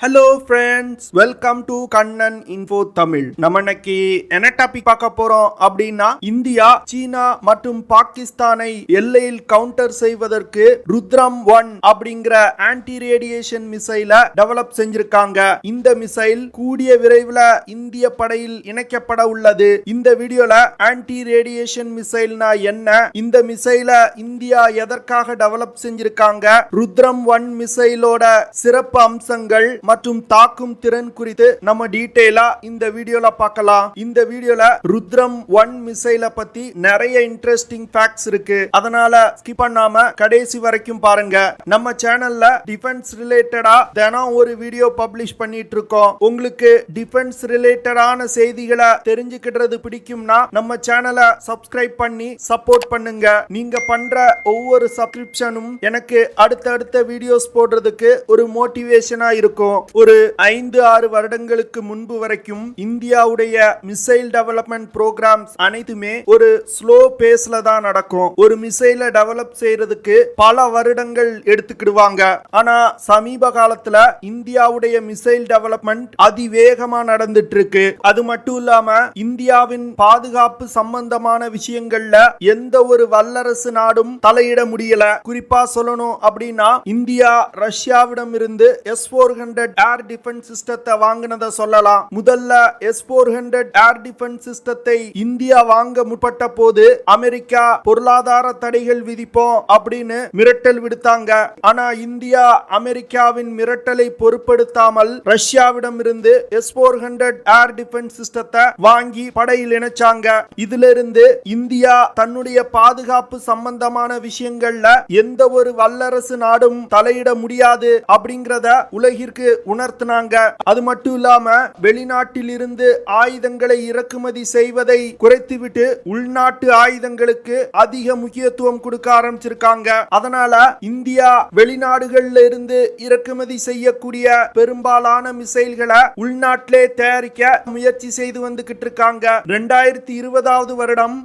Hello friends, welcome to Kannan info Tamil. நம்ம இன்னைக்கு என்ன டாபிக் பார்க்க போறோம் அப்படின்னா, இந்தியா சீனா மற்றும் பாகிஸ்தானை எல்லையில் கவுண்டர் செய்வதற்கு ருத்ரம் 1 அப்படிங்கிற ஆன்டி ரேடியேஷன் மிசைலை டெவலப் செஞ்சிருக்காங்க. இந்த மிசைல் கூடிய விரைவில் இந்திய படையில் இணைக்கப்பட உள்ளது. இந்த வீடியோல ஆன்டி ரேடியேஷன் மிசைல்னா என்ன, இந்த மிசைலை இந்தியா எதற்காக டெவலப் செஞ்சிருக்காங்க, ருத்ரம் 1 மிசைலோட சிறப்பு அம்சங்கள் மற்றும் தாக்கும் திறன் குறித்து நம்ம டீடைலா இந்த வீடியோல பார்க்கலாம். இந்த வீடியோல ருத்ரம் 1 மிசைலை பத்தி நிறைய இன்ட்ரெஸ்டிங் ஃபேக்ட்ஸ் இருக்கு. அதனால ஸ்கிப் பண்ணாம கடைசி வரைக்கும் பாருங்க. நம்ம சேனல்ல டிஃபென்ஸ் ரிலேட்டடா தினம் ஒரு வீடியோ பப்ளிஷ் பண்ணிட்டு இருக்கோம். உங்களுக்கு டிஃபென்ஸ் ரிலேட்டடான செய்திகளை தெரிஞ்சுக்கிறது பிடிக்கும்னா நம்ம சேனலை சப்ஸ்கிரைப் பண்ணி சப்போர்ட் பண்ணுங்க. நீங்க பண்ற ஒவ்வொரு சப்ஸ்கிரிப்ஷனும் எனக்கு அடுத்தடுத்த வீடியோஸ் போடுறதுக்கு ஒரு மோட்டிவேஷனா இருக்கும். ஒரு 5-6 வருடங்களுக்கு முன்பு வரைக்கும் இந்தியாவுடைய மிசைல் டெவலப்மெண்ட் ப்ரோக்ராம்ஸ் அனைத்துமே ஒரு ஸ்லோ பேஸ்ல தான் நடக்கும். ஒரு மிசைலை டெவலப் செய்யறதுக்கு பல வருடங்கள் எடுத்துக்கிடுவாங்க. ஆனா சமீப காலத்துல இந்தியாவுடைய மிசைல் டெவலப்மெண்ட் அதிவேகமா நடந்துட்டு இருக்கு. அது மட்டும் இல்லாம இந்தியாவின் பாதுகாப்பு சம்பந்தமான விஷயங்கள்ல எந்த ஒரு வல்லரசு நாடும் தலையிட முடியல. குறிப்பா சொல்லணும் அப்படின்னா, இந்தியா ரஷ்யாவிடம் இருந்து S-400 ஏர் டிஃபென்ஸ் சிஸ்டத்தை வாங்கினதை சொல்லலாம். முதல்ல S-400 ஏர் டிஃபென்ஸ் சிஸ்டத்தை இந்தியா வாங்க முற்பட்ட போது அமெரிக்கா பொருளாதார தடைகள் விதிப்போம் அப்படின்னு மிரட்டல் விடுத்தாங்க. ஆனா இந்தியா அமெரிக்காவின் மிரட்டலை பொருட்படுத்தாமல் ரஷ்யாவிடம் இருந்து S-400 ஏர் டிஃபென்ஸ் சிஸ்டத்தை வாங்கி படையில் இணைச்சாங்க. இதிலிருந்து இந்தியா தன்னுடைய பாதுகாப்பு சம்பந்தமான விஷயங்கள்ல எந்த ஒரு வல்லரசு நாடும் தலையிட முடியாது அப்படிங்கறத உலகிற்கு உணர்த்தினாங்க. அது மட்டும் இல்லாம வெளிநாட்டில் இருந்து ஆயுதங்களை இறக்குமதி செய்வதை குறைத்துவிட்டு உள்நாட்டு ஆயுதங்களுக்கு அதிக முக்கியத்துவம் கொடுக்க ஆரம்பிச்சிருக்காங்க. அதனால இந்தியா வெளிநாடுகள்ல இருந்து இறக்குமதி செய்யக்கூடிய பெரும்பாலான மிசைல்களை உள்நாட்டிலே தயாரிக்க முயற்சி செய்து வந்துகிட்டு இருக்காங்க. 2020 வருடம்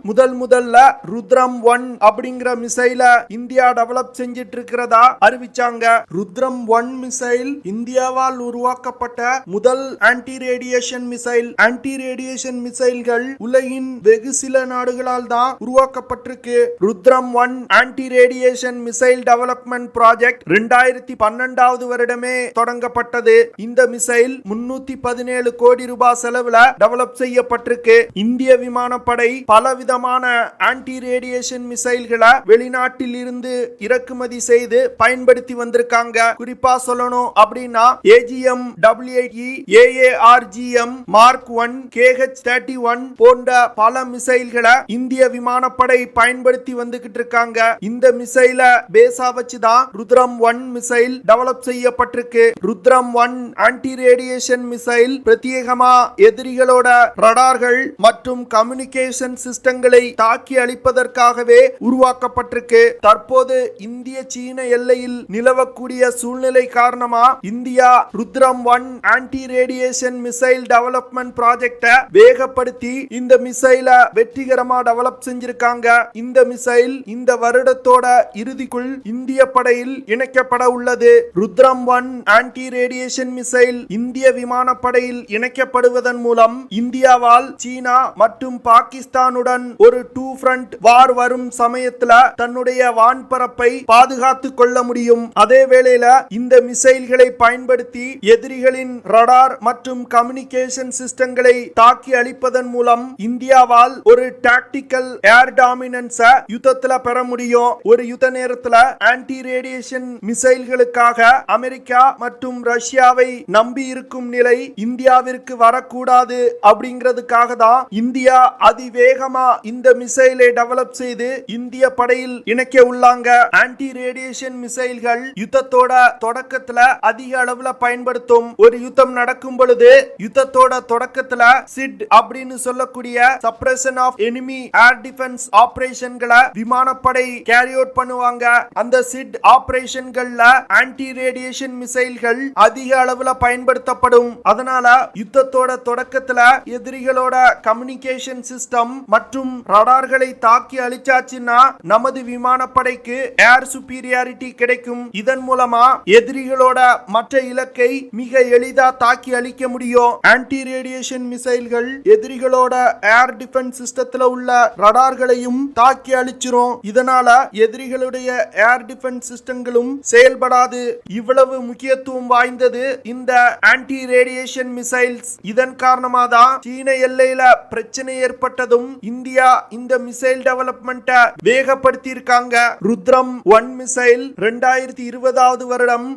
முதல்ல ருத்ரம் 1 அப்படிங்கிற மிசைலை இந்தியா டெவலப் செஞ்சிட்டு இருக்கிறதா அறிவிச்சாங்க. ருத்ரம் 1 மிசைல் இந்தியாவால் உருவாக்கப்பட்ட முதல் anti radiation missile. Anti radiation மிசைல்கள் உலகின் வெகு சில நாடுகளால் தான் உருவாக்கப்பட்டிருக்கு. Rudram 1 anti radiation missile development project 2012 வருடமே தொடங்கப்பட்டது. இந்த மிசைல் 317 கோடி ரூபாய் செலவுல டெவலப் செய்யப்பட்டிருக்கு. இந்திய விமானப்படை பலவிதமான ஆன்டி ரேடியேஷன் மிசைல்களை வெளிநாட்டில் இருந்து இறக்குமதி செய்து பயன்படுத்தி வந்திருக்காங்க. குறிப்பா சொல்லணும் அப்படின்னா AGM, WAE, AARGM, Mark 1, KH-31 போன்ற பல மிசைல்களை இந்திய விமானப்படை பயன்படுத்தி வந்துகிட்டு இருக்காங்க. இந்த மிசைலை பேஸா வச்சுதான் ருத்ரம் 1 மிசைல் டெவலப் செய்யப்பட்டிருக்கு. ருத்ரம் 1 ஆன்டி ரேடியேஷன் மிசைல் பிரத்யேகமா எதிரிகளோட ரடார்கள் மற்றும் கம்யூனிகேஷன் சிஸ்டங்களை தாக்கி அழிப்பதற்காகவே உருவாக்கப்பட்டிருக்கு. தற்போது இந்திய சீன எல்லையில் நிலவக்கூடிய சூழ்நிலை காரணமா India Rudram 1 anti radiation missile development project வேகப்படுத்தி இந்த மிசைலை வெற்றிகரமா டெவலப் செஞ்சிருக்காங்க. இந்த மிசைல் இந்த வருடத்தோட இறுதிக்குள் இந்திய படையில் இணைக்கப்பட உள்ளது. ருத்ரம் 1 ஆன்டி ரேடியேஷன் மிசைல் இந்திய விமானப்படையில் இணைக்கப்படுவதன் மூலம் இந்தியாவால் சீனா மற்றும் பாகிஸ்தானுடன் ஒரு 2 ஃப்ரண்ட் வார் வரும் சமயத்துல தன்னுடைய வான்பரப்பை பாதுகாத்துக் கொள்ள முடியும். அதே வேளையில இந்த மிசைல்களை பயன்படுத்தி எதிரிகளின் ரடார் மற்றும் கம்யூனிகேஷன் சிஸ்டங்களை தாக்கி அழிப்பதன் மூலம் இந்தியாவால் ஒரு டாக்டிக்கல் ஏர் டாமினன்ஸ் யுத்தத்துல பெற முடியும். ஒரு யுத்த நேரத்துல ஆன்டி ரேடியேஷன் மிசைல்களுக்காக அமெரிக்கா மற்றும் ரஷ்யாவை நம்பி இருக்கும் நிலை இந்தியாவிற்கு வரக்கூடாது அப்படிங்கிறதுக்காக தான் இந்தியா அதிவேகமா இந்த மிசைலை டெவலப் செய்து இந்திய படையில் இணைக்க உள்ளாங்க. ஆன்டி ரேடியேஷன் மிசைல்கள் யுத்தத்தோட தொடக்கத்துல அதிக அளவுல பயன்படுத்தும். ஒரு யுத்தம் நடக்கும் பொழுது யுத்தத்தோட தொடக்கத்துல சிட் அப்படின்னு சொல்லக்கூடிய suppression of enemy air defence ஆபரேஷன்களை விமானப்படை கேரி அவுட் பண்ணுவாங்க. அந்த சிட் ஆபரேஷன்கள்ல ஆன்டி ரேடியேஷன் மிசைல்கள் அதிக அளவுல பயன்படுத்தப்படும். அதனால யுத்தத்தோட தொடக்கத்துல எதிரிகளோட கம்யூனிகேஷன் சிஸ்டம் மற்றும் ரடார்களை தாக்கி அழிச்சாச்சுன்னா நமது விமானப்படைக்கு ஏர் சுப்பீரியாரிட்டி கிடைக்கும். இதன் மூலமா எதிரிகளோட மற்ற இலக்கை மிக எளிதா தாக்கி அழிக்க முடியும். ஆன்டி ரேடியேஷன் மிசைல்கள் எதிரிகளோட ஏர் டிஃபென்ஸ் சிஸ்டத்துல உள்ள ரடார்களையும் தாக்கி அழிச்சிரும். இதனால எதிரிகளுடைய ஏர் டிஃபென்ஸ் சிஸ்டங்களும் செயல்படாது. இவ்வளவு முக்கியத்துவம் வாய்ந்தது இந்த ஆன்டி ரேடியேஷன் மிசைல்ஸ். இதன் காரணமாக தான் சீன எல்லையில பிரச்சனை ஏற்பட்டதும் இந்தியா இந்த மிசைல் டெவலப்மெண்ட வேகப்படுத்தி இருக்காங்க. ருத்ரம் 1 மிசைல் 2020 வருடம்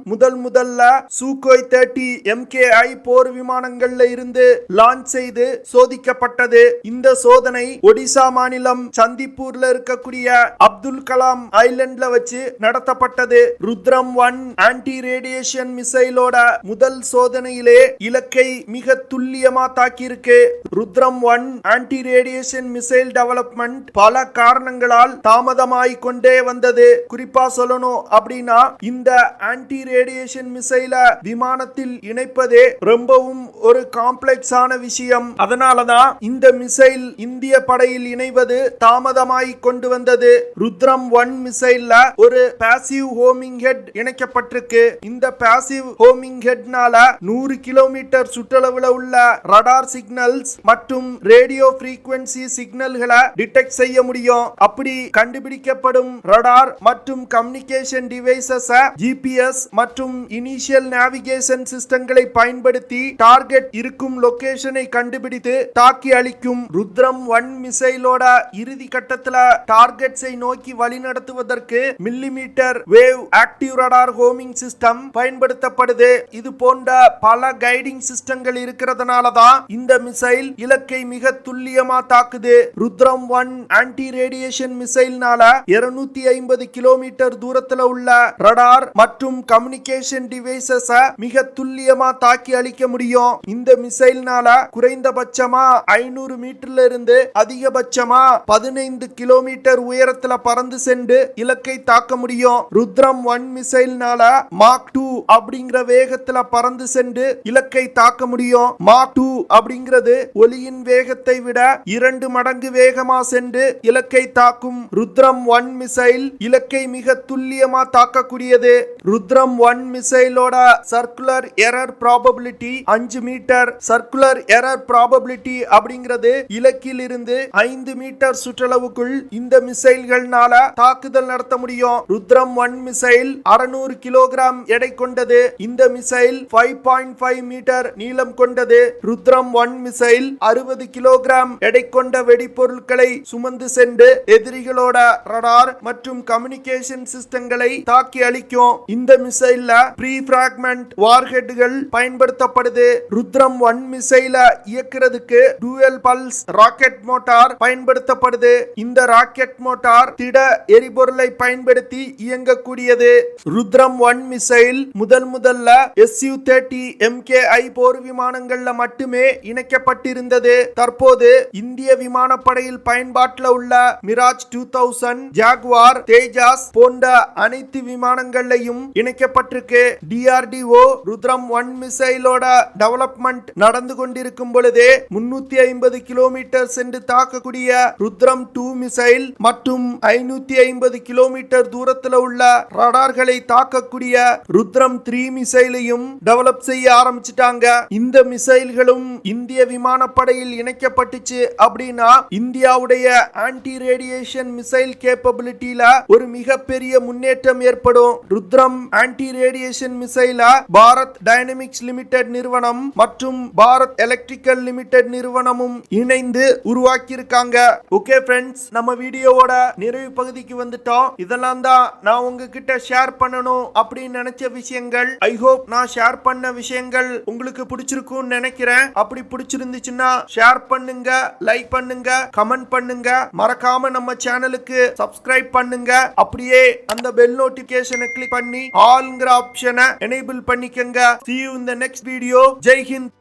முதல்ல சூகோய் 30 MKI போர் விமானங்கள்ல இருந்து லான்ச் செய்து சோதிக்கப்பட்டது. இந்த சோதனை ஒடிசா மாநிலம் சந்திப்பூர்ல இருக்கக்கூடிய அப்துல் கலாம் ஐலண்ட்ல வச்சு நடத்தப்பட்டது. ருத்ரம் 1 ஆன்டி ரேடியேஷன் மிசைலோட முதல் சோதனையிலே இலக்கை மிக துல்லியமா தாக்கி இருக்கு. Rudram 1 anti radiation missile development பல காரணங்களால் தாமதமாய் கொண்டே வந்தது. குறிப்பா சொல்லணும் அப்படின்னா இந்த ஆன்டி ரேடியேஷன் மிசைல விமானத்தில் இணைப்பதே ரொம்பவும் ஒரு காம்ப்ளெக்ஸான விஷயம். அதனாலதான் இந்த மிசைல் இந்திய படையில் இணைவது தாமதமாய் கொண்டு வந்தது. ருத்ரம் 1 மிசைல்ல ஒரு பாசிவ் ஹோமிங் ஹெட் இணைக்கப்பட்டிருக்கு. இந்த பாசிவ் ஹோமிங் ஹெட்னால 100 கிலோமீட்டர் சுற்றளவுல உள்ள ரடார் சிக்னல்ஸ் மற்றும் ரேடியோ ஃப்ரீக்வென்சி சிக்னல்களை டிடெக்ட் செய்ய முடியும். அப்படி கண்டுபிடிக்கப்படும் ரடார் மற்றும் கம்யூனிகேஷன் டிவைசஸ் ஜிபிஎஸ் மற்றும் இனிஷியல் நேவிகேஷன் சிஸ்டங்களை பயன்படுத்தி டார்கெட் இருக்கும் லொகேஷனை கண்டுபிடித்து தாக்கி அளிக்கும். ருத்ரம் 1 மிசைலோட இறுதி கட்டத்துல டார்கெட்ஸை நோக்கி வழிநடத்துவதற்கு millimetre wave active radar homing system பயன்படுத்தப்படுது. இது போன்ற பல கைடிங் சிஸ்டங்கள் இருக்கிறதுனால தான் இந்த மிசைல் இலக்கை மிக துல்லியமா தாக்குது. ருத்ரம் 1 ஆன்டி ரேடியேஷன் மிசைல்னால 250 கிலோமீட்டர் தூரத்துல உள்ள ரடார் மற்றும் கம்யூனிகேஷன் டிவைசஸ் மிக துல்லியமா தாக்கி அளிக்க முடியும். இந்த மிசைல்னால குறைந்தபட்சமா 500 மீட்டர்ல இருந்து அதிகபட்சமா 15 கிலோமீட்டர் உயரத்துல பறந்து சென்று இலக்கை தாக்க முடியும். ருத்ரம் 1 மிசைல்னால மாக் 2 அப்படிங்கிற வேகத்துல பறந்து சென்று இலக்கை தாக்க முடியும். மாக் 2 அப்படிங்கிறது ஒலியின் வேகத்தை விட 2 மடங்கு வேகமா சென்று இலக்கை தாக்கும். ருத்ரம் 1 மிசைல் இலக்கை மிக துல்லியமா தாக்கக்கூடியது. ருத்ரம் 1 மிசைலோட circular error probability 5 metre. Circular error probability அப்படிங்கிறது இலக்கில் இருந்து 5 மீட்டர் சுற்றளவுக்குள் இந்த மிசைல்கள்னால தாக்குதல் நடத்த முடியும். ருத்ரம் 1 மிசைல் 600 கிலோகிராம் எடை கொண்டது. இந்த மிசைல் 5.5 மீட்டர் நீளம் கொண்டது. ருத்ரம் 1 மிசைல் 60 கிலோகிராம் எடை கொண்ட வெடிப்பொருட்களை சுமந்து சென்று எதிரிகளோட ரடார் மற்றும் கம்யூனிகேஷன் சிஸ்டங்களை தாக்கி அளிக்கும். இந்த மிசைல்ல ப்ரீ பிராக்மெண்ட் வார்ஹெட்கள் பயன்படுத்தப்படுது. ருத்ரம் 1 மிசைல இயக்குறதுக்கு டூயல் பல்ஸ் ராக்கெட் மோட்டார் பயன்படுத்தப்படுது. இந்த ராக்கெட் மோட்டார் திட எரிபொருளை பயன்படுத்தி இயங்கக்கூடியது. ருத்ரம் 1 மிசைல் முதல்ல Su-30 MKI போர் விமானங்கள்ல மட்டுமே இணைக்கப்பட்டிருந்தது. தற்போது இந்திய விமானப்படையில் பயன்பாட்டில் உள்ள மிராஜ் 2000, ஜாகுவார், தேஜாஸ் போன்ற அனைத்து விமானங்களையும் இணைக்கப்பட்டிருக்கு. DRDO ருத்ரம் 1 மிசைலோட டெவலப்மெண்ட் நடந்து கொண்டிருக்கும் பொழுதே 350 கிலோமீட்டர் சென்று தாக்கக்கூடிய ருத்ரம் 2 மிசைல் மற்றும் 550 கிலோமீட்டர் தூரத்தில் உள்ள ரடார்களை தாக்கக்கூடிய ருத்ரம் 3 மிசைலையும் டெவலப் செய்ய ஆரம்பிச்சிட்டாங்க. இந்த மிசைல்களும் இந்திய விமானப்படையில் இணைக்கப்பட்டுச்சு அப்படின்னா இந்தியாவுடைய ஆன்டி ரேடியேஷன் மிசைல் கேப்பபிலிட்டியில ஒரு மிகப்பெரிய முன்னேற்றம் ஏற்படும். ருத்ரம் ஆன்டி ரேடியேஷன் மிசைல பாரத் டைனமிக்ஸ் லிமிடெட் நிறுவனம் மற்றும் பாரத் எலக்ட்ரிக்கல் லிமிடெட் நிறுவனமும் இணைந்து உருவாக்கி இருக்காங்க. ஓகே ஃப்ரெண்ட்ஸ், நம்ம வீடியோவோட நிறைவு பகுதிக்கு வந்துட்டோம். இதெல்லாம் தான் நான் உங்ககிட்ட ஷேர் பண்ணணும் அப்படின்னு நினைச்ச விஷயங்கள். ஐ ஹோப் நான் ஷேர் பண்ண விஷயங்கள் உங்களுக்கு பிடிச்சிருக்கும்னு நினைக்கிறேன். அப்படி பிடிச்சிருந்துச்சுன்னா ஷேர் பண்ணுங்க, லைக் பண்ணுங்க, கமெண்ட் பண்ணுங்க. மறக்காம நம்ம சேனலுக்கு சப்ஸ்கிரைப் பண்ணுங்க. அப்படியே அந்த பெல் நோட்டிபிகேஷனை கிளிக் பண்ணி ஆல்ங்கிற ஆப்ஷனை எனேபிள் பண்ணிக்கங்க. See you in the next video. Jai Hind.